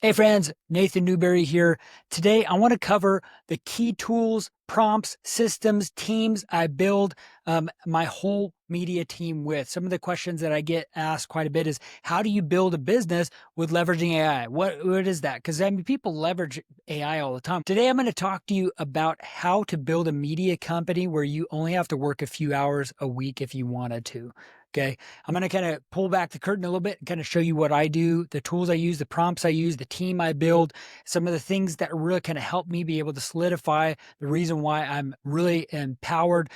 Hey friends, Nathan Newberry here. Today I want to cover the key tools, prompts, systems, teams I build my whole media team with. Some of the questions that I get asked quite a bit is, how do you build a business with leveraging AI? What is that? Because people leverage AI all the time. Today I'm going to talk to you about how to build a media company where you only have to work a few hours a week if you wanted to. Okay. I'm going to kind of pull back the curtain a little bit and kind of show you what I do, the tools I use, the prompts I use, the team I build, some of the things that really kind of help me be able to solidify the reason why I'm really empowered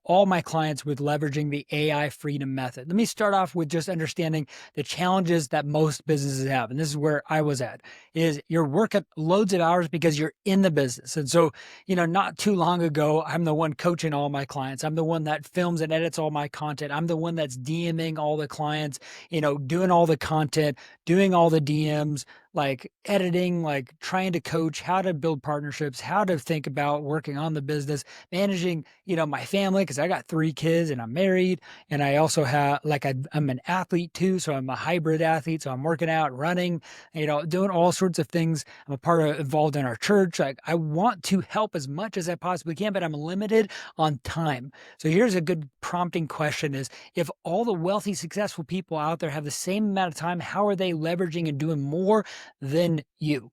all my clients with leveraging the AI freedom method. Let me start off with just understanding the challenges that most businesses have. And this is where I was at, is you're working loads of hours because you're in the business. And so, not too long ago, I'm the one coaching all my clients. I'm the one that films and edits all my content. I'm the one that's DMing all the clients, doing all the content, doing all the DMs, like editing, like trying to coach how to build partnerships, how to think about working on the business, managing, my family, because I got 3 kids and I'm married. And I also have, I'm an athlete too. So I'm a hybrid athlete. So I'm working out, running, doing all sorts of things. I'm a part of involved in our church. Like, I want to help as much as I possibly can, but I'm limited on time. So here's a good prompting question: is, if all the wealthy, successful people out there have the same amount of time, how are they leveraging and doing more than you?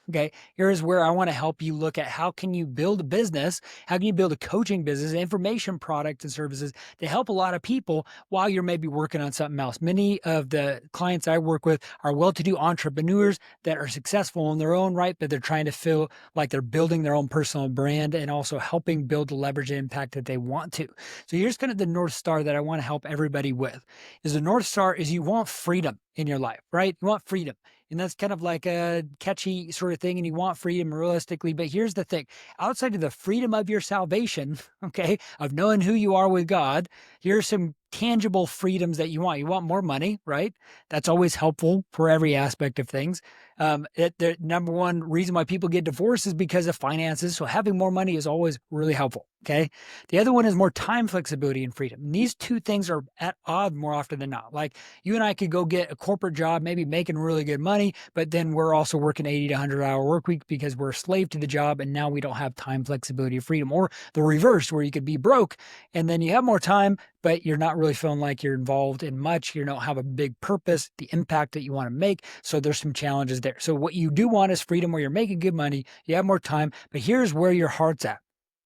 Okay, here's where I want to help you look at how can you build a business, how can you build a coaching business, information product and services to help a lot of people while you're maybe working on something else. Many of the clients I work with are well-to-do entrepreneurs that are successful in their own right, but they're trying to feel like they're building their own personal brand and also helping build the leverage and impact that they want to. So here's kind of the North Star that I want to help everybody with. Is the North Star is you want freedom in your life, right? You want freedom. And that's kind of like a catchy sort of thing, and you want freedom realistically. But here's the thing: outside of the freedom of your salvation, okay, of knowing who you are with God, here's some tangible freedoms that you want. You want more money, right? That's always helpful for every aspect of things. The number one reason why people get divorced is because of finances. So having more money is always really helpful. Okay. The other one is more time flexibility and freedom. And these two things are at odds more often than not. Like, you and I could go get a corporate job, maybe making really good money, but then we're also working 80 to 100-hour work week because we're a slave to the job, and now we don't have time flexibility or freedom. Or the reverse, where you could be broke and then you have more time, but you're not really feeling like you're involved in much. You don't have a big purpose, the impact that you want to make. So there's some challenges there. So what you do want is freedom, where you're making good money, you have more time, but here's where your heart's at.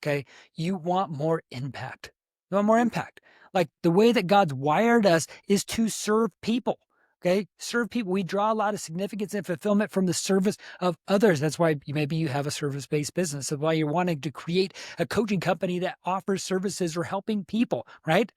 Okay. You want more impact. You want more impact. Like, the way that God's wired us is to serve people. Okay. Serve people. We draw a lot of significance and fulfillment from the service of others. That's why maybe you have a service-based business. That's why you're wanting to create a coaching company that offers services or helping people, right?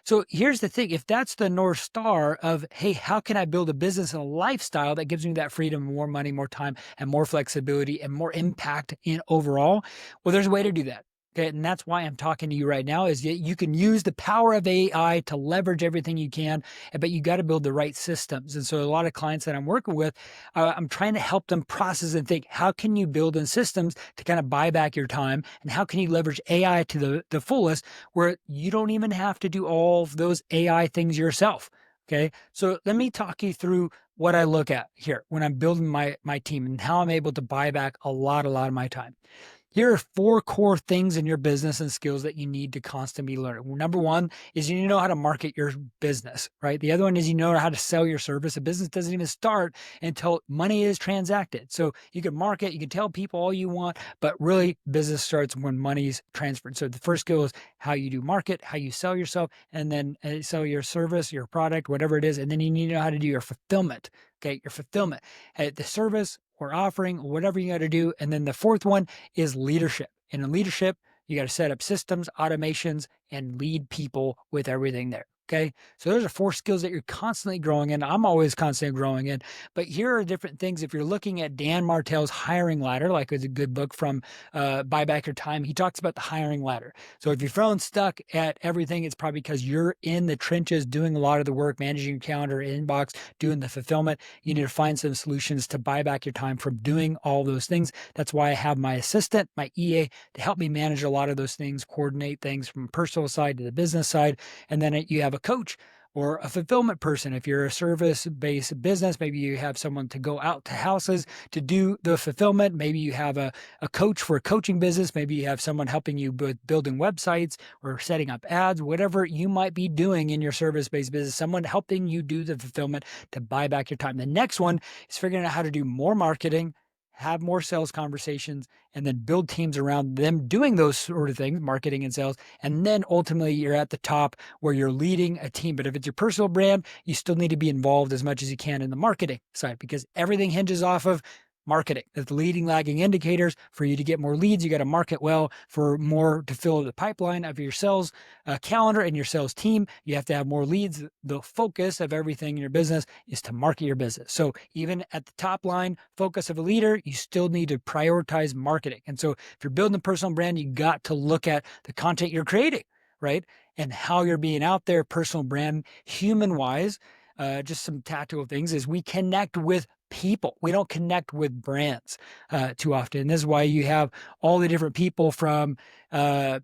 So here's the thing: if that's the North Star of, hey, how can I build a business and a lifestyle that gives me that freedom, more money, more time, and more flexibility and more impact in overall? Well, there's a way to do that. Okay. And that's why I'm talking to you right now, is that you can use the power of AI to leverage everything you can, but you got to build the right systems. And so a lot of clients that I'm working with, I'm trying to help them process and think, how can you build in systems to kind of buy back your time? And how can you leverage AI to the fullest, where you don't even have to do all of those AI things yourself? Okay. So let me talk you through what I look at here when I'm building my team and how I'm able to buy back a lot of my time. Here are 4 core things in your business and skills that you need to constantly learn. Number one is you need to know how to market your business, right? The other one is you know how to sell your service. A business doesn't even start until money is transacted. So you can market, you can tell people all you want, but really business starts when money's transferred. So the first skill is how you do market, how you sell yourself, and then sell your service, your product, whatever it is. And then you need to know how to do your fulfillment. Okay, your fulfillment, the service or offering, whatever you got to do. And then the fourth one is leadership. And in leadership, you got to set up systems, automations, and lead people with everything there. Okay. So those are 4 skills that you're constantly growing in. I'm always constantly growing in. But here are different things. If you're looking at Dan Martell's hiring ladder, like it's a good book from Buy Back Your Time, he talks about the hiring ladder. So if you're feeling stuck at everything, it's probably because you're in the trenches doing a lot of the work, managing your calendar, inbox, doing the fulfillment. You need to find some solutions to buy back your time from doing all those things. That's why I have my assistant, my EA, to help me manage a lot of those things, coordinate things from personal side to the business side. And then you have a coach or a fulfillment person. If you're a service-based business, maybe you have someone to go out to houses to do the fulfillment. Maybe you have a coach for a coaching business. Maybe you have someone helping you with building websites or setting up ads, whatever you might be doing in your service-based business, someone helping you do the fulfillment to buy back your time. The next one is figuring out how to do more marketing, have more sales conversations, and then build teams around them doing those sort of things, marketing and sales. And then ultimately you're at the top where you're leading a team. But if it's your personal brand, you still need to be involved as much as you can in the marketing side, because everything hinges off of marketing. That's the leading lagging indicators. For you to get more leads, you got to market well. For more to fill the pipeline of your sales calendar and your sales team, you have to have more leads. The focus of everything in your business is to market your business. So even at the top line focus of a leader, you still need to prioritize marketing. And so if you're building a personal brand, you got to look at the content you're creating, right? And how you're being out there, personal brand, human wise. Just some tactical things is we connect with people. We don't connect with brands too often. This is why you have all the different people from all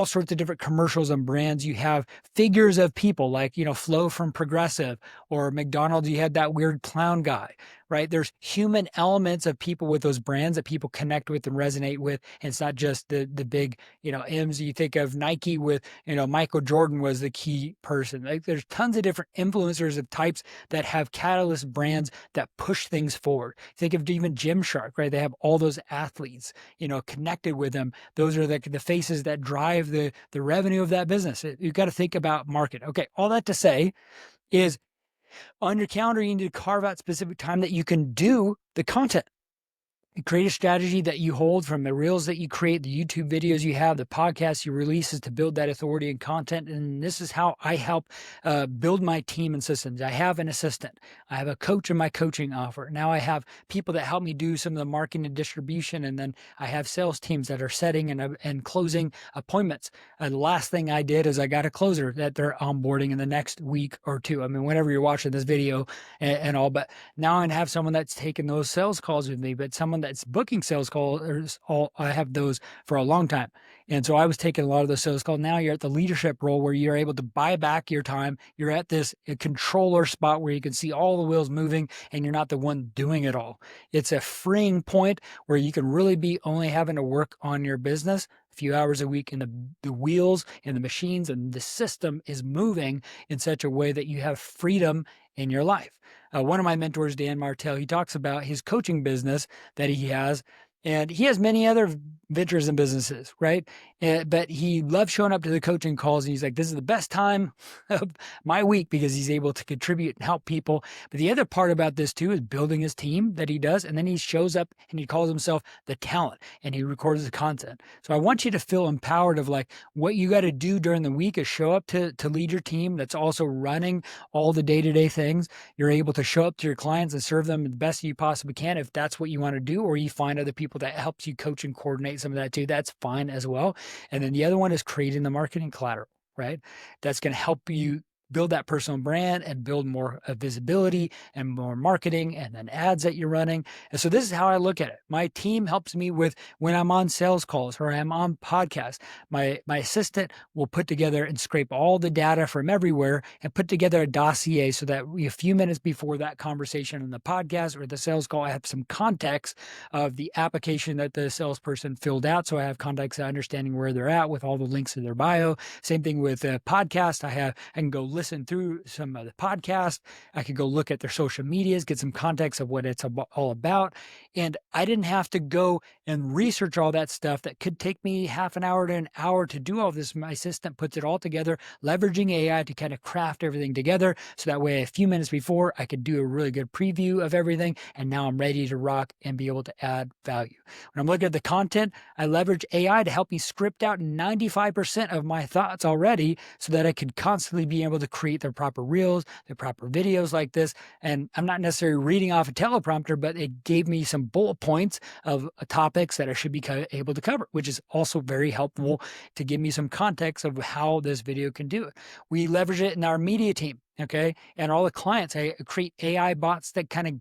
sorts of different commercials and brands. You have figures of people like, Flo from Progressive, or McDonald's. You had that weird clown guy, right? There's human elements of people with those brands that people connect with and resonate with. And it's not just the big, M's. You think of Nike with, Michael Jordan was the key person. Like there's tons of different influencers of types that have catalyst brands that push things forward. Think of even Gymshark, right? They have all those athletes, connected with them. Those are the faces that drive the revenue of that business. You've got to think about market. Okay, all that to say is on your calendar, you need to carve out specific time that you can do the content. You create a strategy that you hold from the reels that you create, the YouTube videos you have, the podcasts you release, is to build that authority and content. And this is how I help build my team and systems. I have an assistant. I have a coach in my coaching offer. Now I have people that help me do some of the marketing and distribution. And then I have sales teams that are setting and closing appointments. The last thing I did is I got a closer that they're onboarding in the next week or two. I mean, whenever you're watching this video and all, but now I have someone that's taking those sales calls with me, but someone that's booking sales calls, I have those for a long time. And so I was taking a lot of those sales calls. Now you're at the leadership role where you're able to buy back your time. You're at this controller spot where you can see all the wheels moving and you're not the one doing it all. It's a freeing point where you can really be only having to work on your business a few hours a week, and the wheels and the machines and the system is moving in such a way that you have freedom in your life. One of my mentors, Dan Martell, he talks about his coaching business that he has, and he has many other ventures and businesses, right? But he loves showing up to the coaching calls, and he's like, this is the best time of my week because he's able to contribute and help people. But the other part about this too is building his team that he does, and then he shows up and he calls himself the talent, and he records the content. So I want you to feel empowered of like what you got to do during the week is show up to lead your team that's also running all the day-to-day things. You're able to show up to your clients and serve them the best you possibly can if that's what you want to do, or you find other people that helps you coach and coordinate some of that too. That's fine as well. And then the other one is creating the marketing collateral, right? That's going to help you build that personal brand and build more visibility and more marketing and then ads that you're running. And so this is how I look at it. My team helps me with when I'm on sales calls or I'm on podcasts. My assistant will put together and scrape all the data from everywhere and put together a dossier so that a few minutes before that conversation on the podcast or the sales call, I have some context of the application that the salesperson filled out. So I have context of understanding where they're at with all the links in their bio. Same thing with a podcast. I can go listen through some of the podcast. I could go look at their social medias, get some context of what it's all about. And I didn't have to go and research all that stuff that could take me half an hour to an hour to do all this. My assistant puts it all together, leveraging AI to kind of craft everything together. So that way, a few minutes before, I could do a really good preview of everything. And now I'm ready to rock and be able to add value. When I'm looking at the content, I leverage AI to help me script out 95% of my thoughts already so that I could constantly be able to create the proper reels, the proper videos like this. And I'm not necessarily reading off a teleprompter, but it gave me some bullet points of topics that I should be able to cover, which is also very helpful to give me some context of how this video can do it. We leverage it in our media team. Okay. And all the clients, I create AI bots that kind of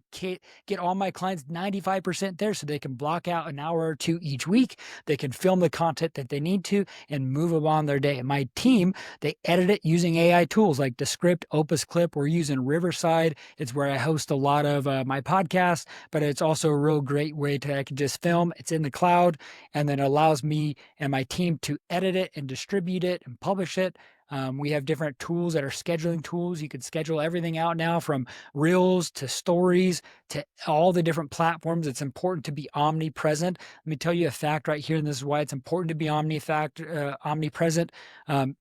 get all my clients 95% there so they can block out an hour or two each week. They can film the content that they need to and move on their day. And my team, they edit it using AI tools like Descript, Opus Clip. We're using Riverside. It's where I host a lot of my podcasts, but it's also a real great way to, I can just film. It's in the cloud and then allows me and my team to edit it and distribute it and publish it. We have different tools that are scheduling tools. You can schedule everything out now from reels to stories to all the different platforms. It's important to be omnipresent. Let me tell you a fact right here, and this is why it's important to be omnipresent.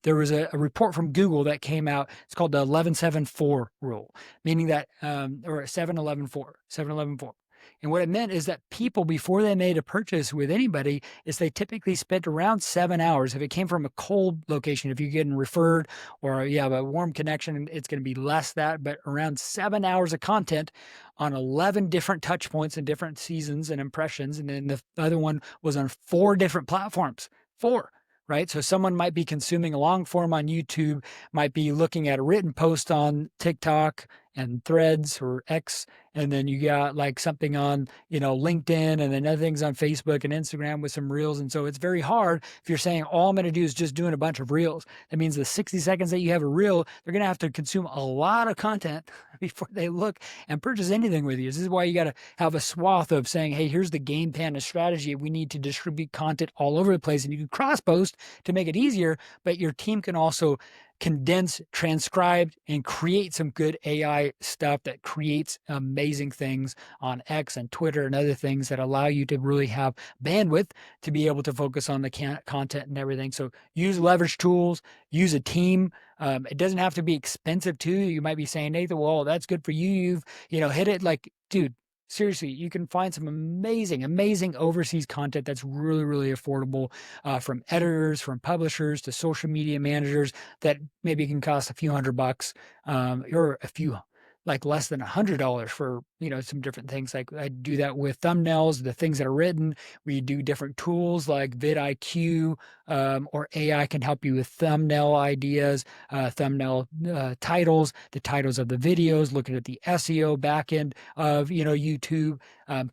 There was a report from Google that came out. It's called the 1174 rule, meaning that, or 711.4, 711.4. And what it meant is that people, before they made a purchase with anybody, is they typically spent around 7 hours. If it came from a cold location, if you're getting referred or you have a warm connection, it's going to be less that, but around 7 hours of content on 11 different touch points and different seasons and impressions. And then the other one was on 4 different platforms. 4. Right. So someone might be consuming a long form on YouTube, might be looking at a written post on TikTok and Threads or X, and then you got like something on, LinkedIn, and then other things on Facebook and Instagram with some reels. And so it's very hard if you're saying all I'm going to do is just doing a bunch of reels. That means the 60 seconds that you have a reel, they're going to have to consume a lot of content before they look and purchase anything with you. This is why you got to have a swath of saying, hey, here's the game plan and strategy. We need to distribute content all over the place, and you can cross post to make it easier, but your team can also condense, transcribe, and create some good AI stuff that creates amazing things on X and Twitter and other things that allow you to really have bandwidth to be able to focus on the content and everything. So use leverage tools, use a team. It doesn't have to be expensive too. You might be saying, Nathan, well, that's good for you. You've, hit it. Like, dude, seriously, you can find some amazing overseas content that's really, really affordable, from editors, from publishers to social media managers that maybe can cost a few $100, or a few, like less than $100 for, some different things. Like I do that with thumbnails, the things that are written. We do different tools like vidIQ, or AI can help you with thumbnail ideas, thumbnail titles, the titles of the videos, looking at the SEO backend of, YouTube,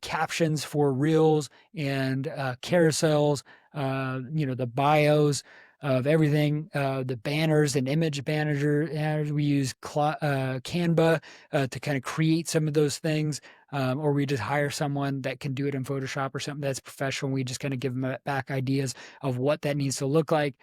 captions for reels and carousels, the bios of everything, the banners and image banners. We use Canva to kind of create some of those things, or we just hire someone that can do it in Photoshop or something that's professional. We just kind of give them back ideas of what that needs to look like.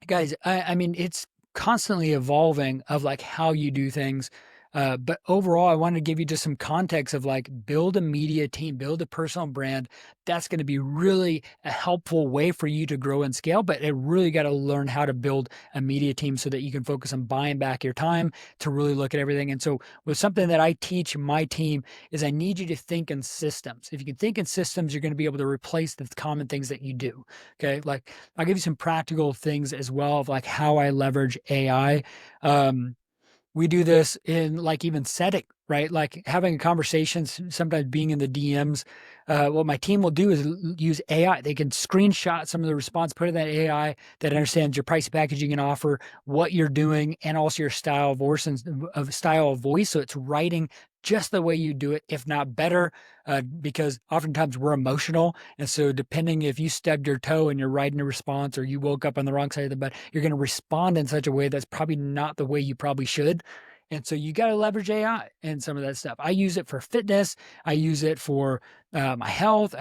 Guys, I mean, it's constantly evolving of like how you do things. But overall, I wanted to give you just some context of like build a media team, build a personal brand. That's going to be really a helpful way for you to grow and scale. But it really got to learn how to build a media team so that you can focus on buying back your time to really look at everything. And so with something that I teach my team is I need you to think in systems. If you can think in systems, you're going to be able to replace the common things that you do. Okay. Like I'll give you some practical things as well of like how I leverage AI. We do this in like even setting, right? Like having a conversation, sometimes being in the DMs. What my team will do is use AI. They can screenshot some of the response, put in that AI that understands your price, packaging, and offer, what you're doing, and also your style of voice So it's writing just the way you do it, if not better, because oftentimes we're emotional. And so depending if you stubbed your toe and you're writing a response, or you woke up on the wrong side of the bed, you're going to respond in such a way that's probably not the way you probably should. And so you got to leverage AI and some of that stuff. I use it for fitness. I use it for my health,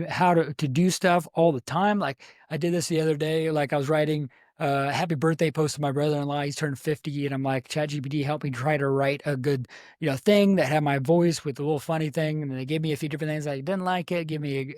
how to do stuff all the time. Like I did this the other day. Like I was writing happy birthday post to my brother-in-law. He's turned 50, and I'm like, ChatGPT, help me try to write a good, thing that had my voice with a little funny thing. And they gave me a few different things. I didn't like it. Give me,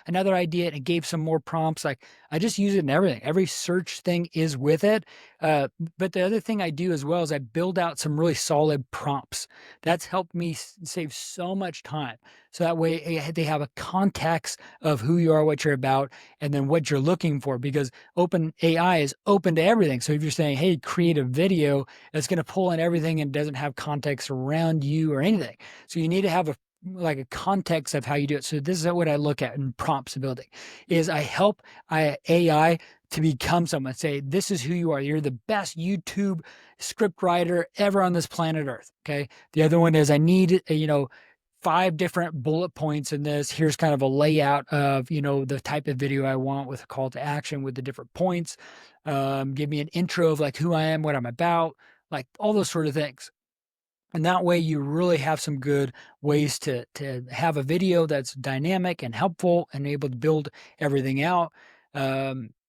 another idea, and it gave some more prompts. Like I just use it in everything. Every search thing is with it. But the other thing I do as well is I build out some really solid prompts. That's helped me save so much time. So that way they have a context of who you are, what you're about, and then what you're looking for, because open AI is open to everything. So if you're saying, hey, create a video, that's going to pull in everything and doesn't have context around you or anything. So you need to have a context of how you do it. So this is what I look at in prompts building is I help AI to become someone. Say, this is who you are. You're the best YouTube script writer ever on this planet Earth. Okay. The other one is I need, 5 different bullet points in this. Here's kind of a layout of, the type of video I want with a call to action with the different points. Give me an intro of like who I am, what I'm about, like all those sort of things. And that way you really have some good ways to have a video that's dynamic and helpful and able to build everything out.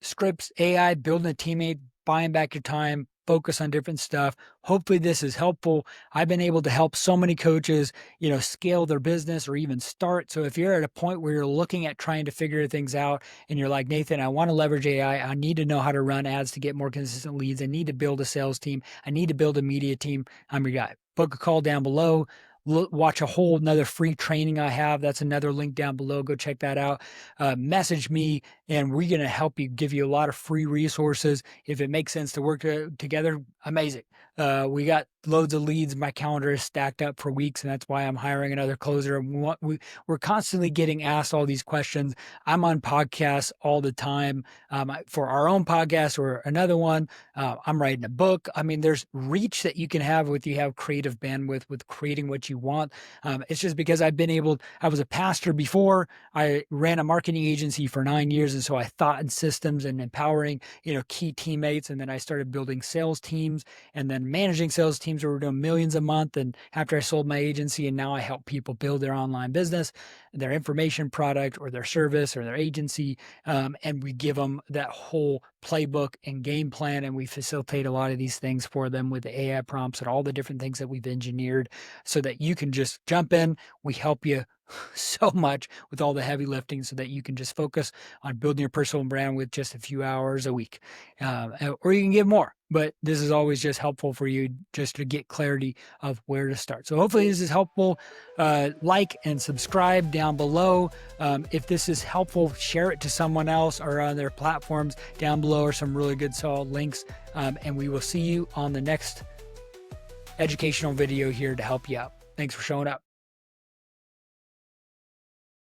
Scripts, AI, building a teammate, buying back your time, focus on different stuff. Hopefully this is helpful. I've been able to help so many coaches, scale their business or even start. So if you're at a point where you're looking at trying to figure things out and you're like, Nathan, I want to leverage AI. I need to know how to run ads to get more consistent leads. I need to build a sales team. I need to build a media team. I'm your guy. Book a call down below. Watch a whole another free training I have. That's another link down below. Go check that out. Message me and we're going to help you, give you a lot of free resources. If it makes sense to work together, amazing. We got loads of leads. My calendar is stacked up for weeks, and that's why I'm hiring another closer. We're constantly getting asked all these questions. I'm on podcasts all the time for our own podcast or another one. I'm writing a book. I mean, there's reach that you can have you have creative bandwidth with creating what you want. It's just because I was a pastor before. I ran a marketing agency for 9 years. And so I thought in systems and empowering, key teammates. And then I started building sales teams and then managing sales teams where we're doing millions a month. And after I sold my agency, and now I help people build their online business, their information product or their service or their agency. And we give them that whole playbook and game plan. And we facilitate a lot of these things for them with the AI prompts and all the different things that we've engineered so that you can just jump in. We help you so much with all the heavy lifting so that you can just focus on building your personal brand with just a few hours a week. Or you can give more, but this is always just helpful for you just to get clarity of where to start. So hopefully this is helpful. Like and subscribe down below. If this is helpful, share it to someone else or on their platforms. Down below are some really good solid links. And we will see you on the next educational video here to help you out. Thanks for showing up.